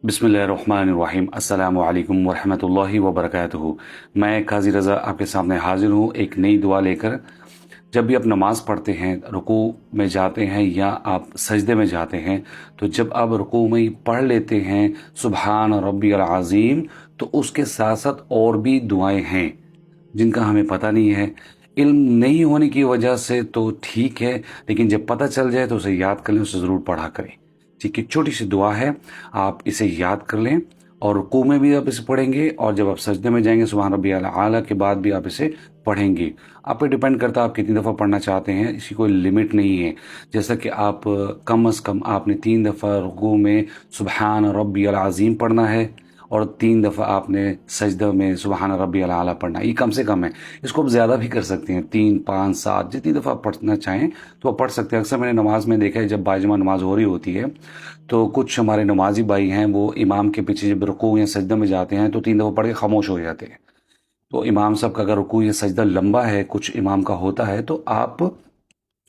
बिस्मिल्लाहिर्रहमानिर्रहीम अस्सलामु अलैकुम वरहमतुल्लाहि वबरकातुहू। मैं काजी रज़ा आपके सामने हाजिर हूँ एक नई दुआ लेकर। जब भी आप नमाज़ पढ़ते हैं, रुकू में जाते हैं या आप सजदे में जाते हैं, तो जब आप रुकू में ही पढ़ लेते हैं सुबहान रब्बियल अज़ीम, तो उसके साथ साथ और भी दुआएं हैं जिनका हमें पता नहीं है। इल्म नहीं होने की वजह से तो ठीक है, लेकिन जब पता चल जाए तो उसे याद कर लें, उसे ज़रूर पढ़ा करें। ठीक है, छोटी सी दुआ है, आप इसे याद कर लें और रुकू में भी आप इसे पढ़ेंगे और जब आप सजदे में जाएंगे सुबहान रब्बियल आला के बाद भी आप इसे पढ़ेंगे। आप पे डिपेंड करता है आप कितनी दफ़ा पढ़ना चाहते हैं, इसी कोई लिमिट नहीं है। जैसा कि आप कम अज़ कम आपने 3 दफ़ा रुकू में सुबहान रब्बियल अज़ीम पढ़ना है और 3 दफ़ा आपने सजदा में सुबहान रब्बियल आला पढ़ना, ये कम से कम है। इसको आप ज़्यादा भी कर सकते हैं, 3, 5, 7 जितनी दफ़ा आप पढ़ना चाहें तो आप पढ़ सकते हैं। अक्सर मैंने नमाज में देखा है जब बाजमा नमाज हो रही होती है तो कुछ हमारे नमाजी भाई हैं वो इमाम के पीछे जब रुकू या सजदा में जाते हैं तो 3 दफ़ा पढ़ के खामोश हो जाते हैं। तो इमाम साहब का अगर रुकू या सजदा लंबा है, कुछ इमाम का होता है, तो आप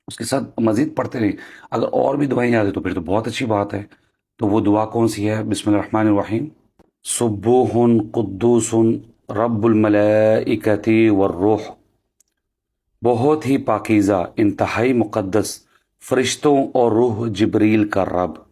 उसके साथ मज़ीद पढ़ते रहिए। अगर और भी दुआएं याद है तो फिर तो बहुत अच्छी बात है। तो वो दुआ कौन सी है? बिस्मिल्लाहिर्रहमानिर्रहीम। सुब्बूहुन कुद्दूसुन रब्बुल मलाइकति वर्रूह। बहुत ही पाकीज़ा, इंतहाई मुक़द्दस, फरिश्तों और रूह जिब्रील का रब।